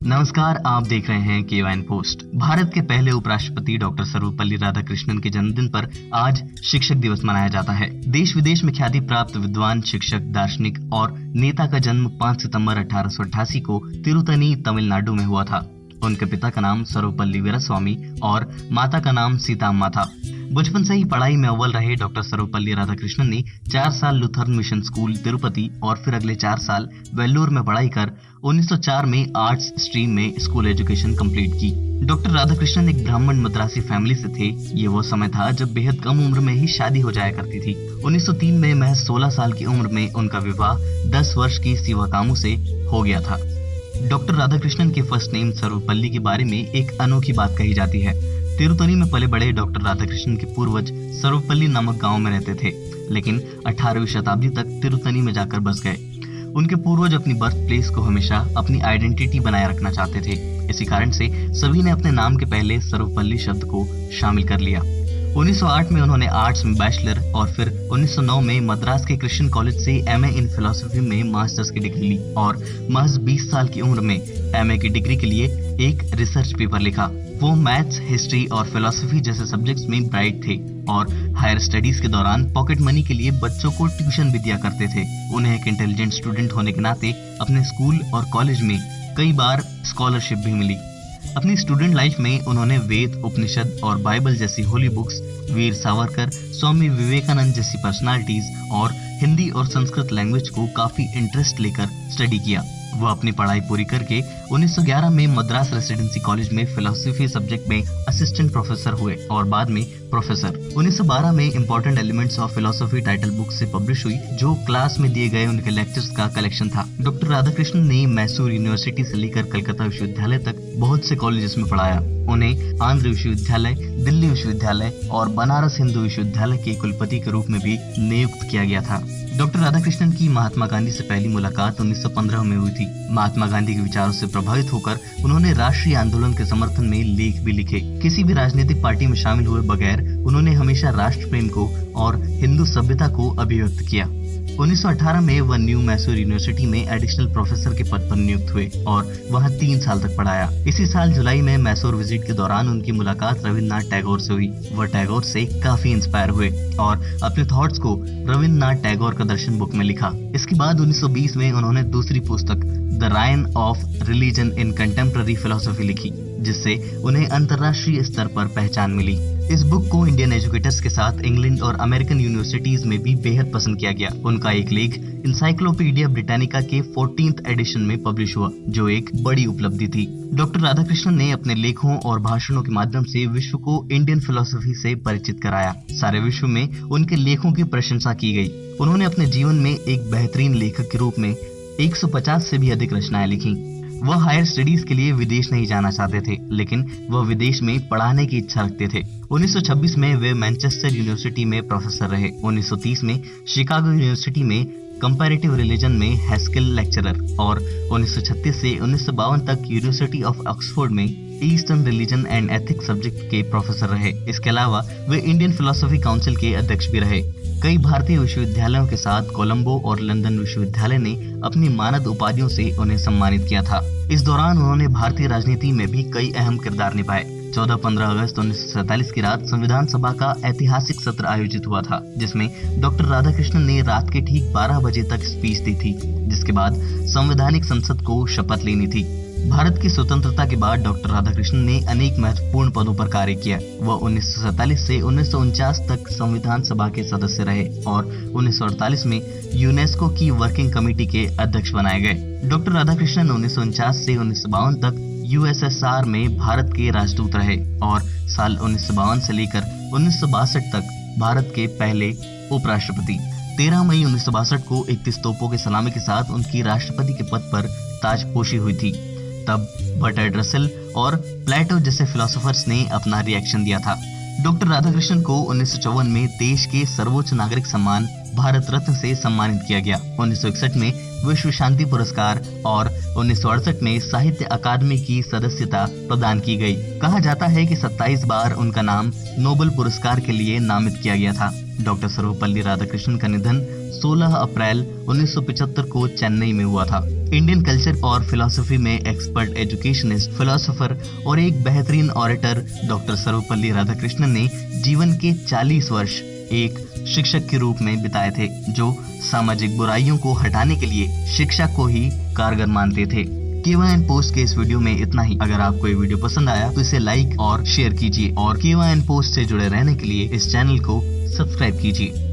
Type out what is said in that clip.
नमस्कार, आप देख रहे हैं केवाइन पोस्ट। भारत के पहले उपराष्ट्रपति डॉक्टर सर्वपल्ली राधाकृष्णन के जन्मदिन पर आज शिक्षक दिवस मनाया जाता है। देश विदेश में ख्याति प्राप्त विद्वान, शिक्षक, दार्शनिक और नेता का जन्म 5 सितंबर 1888 को तिरुतनी, तमिलनाडु में हुआ था। उनके पिता का नाम सर्वपल्ली वीरास्वामी और माता का नाम सीताम्मा था। बचपन से ही पढ़ाई में अव्वल रहे डॉक्टर सर्वपल्ली राधाकृष्णन ने 4 साल लुथरन मिशन स्कूल तिरुपति और फिर अगले 4 साल वेल्लोर में पढ़ाई कर 1904 में आर्ट्स स्ट्रीम में स्कूल एजुकेशन कंप्लीट की। डॉक्टर राधाकृष्णन एक ब्राह्मण मद्रासी फैमिली से थे। ये वो समय था जब बेहद कम उम्र में ही शादी हो जाया करती थी। 1903 में महज 16 साल की उम्र में उनका विवाह 10 वर्ष की सिवाकामू से हो गया था। डॉक्टर राधाकृष्णन के फर्स्ट नेम सर्वपल्ली के बारे में एक अनोखी बात कही जाती है। तिरुतनी में पले बड़े डॉक्टर राधाकृष्णन के पूर्वज सर्वपल्ली नामक गांव में रहते थे, लेकिन 18वीं शताब्दी तक तिरुतनी में जाकर बस गए। उनके पूर्वज अपनी बर्थ प्लेस को हमेशा अपनी आइडेंटिटी बनाए रखना चाहते थे। इसी कारण से सभी ने अपने नाम के पहले सर्वपल्ली शब्द को शामिल कर लिया। 1908 में उन्होंने आर्ट्स में बैचलर और फिर 1909 में मद्रास के क्रिश्चियन कॉलेज से एमए इन फिलोसफी में मास्टर्स की डिग्री ली और महज 20 साल की उम्र में एमए की डिग्री के लिए एक रिसर्च पेपर लिखा। वो मैथ्स, हिस्ट्री और फिलोसफी जैसे सब्जेक्ट्स में ब्राइट थे और हायर स्टडीज के दौरान पॉकेट मनी के लिए बच्चों को ट्यूशन भी दिया करते थे। उन्हें एक इंटेलिजेंट स्टूडेंट होने के नाते अपने स्कूल और कॉलेज में कई बार स्कॉलरशिप भी मिली। अपनी स्टूडेंट लाइफ में उन्होंने वेद, उपनिषद और बाइबल जैसी होली बुक्स, वीर सावरकर, स्वामी विवेकानंद जैसी पर्सनालिटीज और हिंदी और संस्कृत लैंग्वेज को काफी इंटरेस्ट लेकर स्टडी किया। वह अपनी पढ़ाई पूरी करके 1911 में मद्रास रेसिडेंसी कॉलेज में फिलोसफी सब्जेक्ट में असिस्टेंट प्रोफेसर हुए और बाद में प्रोफेसर। 1912 में important elements of philosophy title book से पब्लिश हुई, जो क्लास में दिए गए उनके लेक्चर्स का कलेक्शन था। डॉक्टर राधाकृष्णन ने मैसूर यूनिवर्सिटी से लेकर कलकत्ता विश्वविद्यालय तक बहुत से कॉलेजेस में पढ़ाया। उन्हें आंध्र विश्वविद्यालय, दिल्ली विश्वविद्यालय और बनारस हिंदू विश्वविद्यालय के कुलपति के रूप में भी नियुक्त किया गया था। डॉक्टर राधाकृष्णन की महात्मा गांधी से पहली मुलाकात 1915 में हुई थी। महात्मा गांधी के विचारों से प्रभावित होकर उन्होंने राष्ट्रीय आंदोलन के समर्थन में लेख भी लिखे। किसी भी राजनीतिक पार्टी में शामिल हुए बगैर उन्होंने हमेशा राष्ट्र प्रेम को और हिंदू सभ्यता को अभिव्यक्त किया। 1918 में वह न्यू मैसूर यूनिवर्सिटी में एडिशनल प्रोफेसर के पद पर नियुक्त हुए और वहां 3 साल तक पढ़ाया। इसी साल जुलाई में मैसूर विजिट के दौरान उनकी मुलाकात रविन्द्रनाथ टैगोर से हुई। वह टैगोर से काफी इंस्पायर हुए और अपने थॉट्स को रविन्द्रनाथ टैगोर का दर्शन बुक में लिखा। इसके बाद 1920 में उन्होंने दूसरी पुस्तक the Ryan of religion in contemporary philosophy लिखी, जिससे उन्हें अंतर्राष्ट्रीय स्तर पर पहचान मिली। इस बुक को इंडियन एजुकेटर्स के साथ इंग्लैंड और अमेरिकन यूनिवर्सिटीज में भी बेहद पसंद किया गया। उनका एक लेख इंसाइक्लोपीडिया ब्रिटानिका के 14th एडिशन में पब्लिश हुआ, जो एक बड़ी उपलब्धि थी। डॉक्टर राधाकृष्णन ने अपने लेखों और भाषणों के माध्यम से विश्व को इंडियन फिलोसफी से परिचित कराया। सारे विश्व में उनके लेखों की प्रशंसा की गई। उन्होंने अपने जीवन में एक बेहतरीन लेखक के रूप में 150 से भी अधिक रचनाएं लिखी। वह हायर स्टडीज के लिए विदेश नहीं जाना चाहते थे, लेकिन वह विदेश में पढ़ाने की इच्छा रखते थे। 1926 में वे मैनचेस्टर यूनिवर्सिटी में प्रोफेसर रहे। 1930 में शिकागो यूनिवर्सिटी में कंपैरेटिव रिलीजन में हैस्केल लेक्चरर और 1936 से 1952 तक यूनिवर्सिटी ऑफ ऑक्सफोर्ड में eastern religion and ethics subject के प्रोफेसर रहे। इसके अलावा वे इंडियन फिलोसफी काउंसिल के अध्यक्ष भी रहे। कई भारतीय विश्वविद्यालयों के साथ कोलंबो और लंदन विश्वविद्यालय ने अपनी मानद उपाधियों से उन्हें सम्मानित किया था। इस दौरान उन्होंने भारतीय राजनीति में भी कई अहम किरदार निभाए। 14-15 अगस्त 1947 की रात संविधान सभा का ऐतिहासिक सत्र आयोजित हुआ था, जिसमें डॉक्टर राधाकृष्णन ने रात के ठीक 12 बजे तक स्पीच दी थी, जिसके बाद संवैधानिक संसद को शपथ लेनी थी। भारत की स्वतंत्रता के बाद डॉक्टर राधाकृष्णन ने अनेक महत्वपूर्ण पदों पर कार्य किया। वह 1947 से 1949 तक संविधान सभा के सदस्य रहे और 1948 में यूनेस्को की वर्किंग कमेटी के अध्यक्ष बनाए गए। डॉक्टर राधाकृष्णन 1949 से 1952 तक यूएसएसआर में भारत के राजदूत रहे और साल 1952 से लेकर 1962 तक भारत के पहले उपराष्ट्रपति। 13 मई 1962 को 31 तोपों के सलामी के साथ उनकी राष्ट्रपति के पद पर ताजपोशी हुई थी। तब बर्ट्रैंड रसेल और प्लेटो जैसे फिलोसोफर्स ने अपना रिएक्शन दिया था। डॉक्टर राधाकृष्णन को 1954 में देश के सर्वोच्च नागरिक सम्मान भारत रत्न से सम्मानित किया गया। 1961 में विश्व शांति पुरस्कार और 1968 में साहित्य अकादमी की सदस्यता प्रदान की गई। कहा जाता है कि 27 बार उनका नाम नोबेल पुरस्कार के लिए नामित किया गया था। डॉक्टर सर्वपल्ली राधाकृष्णन का निधन 16 अप्रैल 1975 को चेन्नई में हुआ था। इंडियन कल्चर और फिलॉसफी में एक्सपर्ट एजुकेशनिस्ट, फिलोसोफर और एक बेहतरीन ऑरेटर डॉक्टर सर्वपल्ली राधाकृष्णन ने जीवन के 40 वर्ष एक शिक्षक के रूप में बिताए थे, जो सामाजिक बुराइयों को हटाने के लिए शिक्षा को ही कारगर मानते थे। KYN पोस्ट के इस वीडियो में इतना ही। अगर आपको ये वीडियो पसंद आया तो इसे लाइक और शेयर कीजिए और KYN पोस्ट से जुड़े रहने के लिए इस चैनल को सब्सक्राइब कीजिए।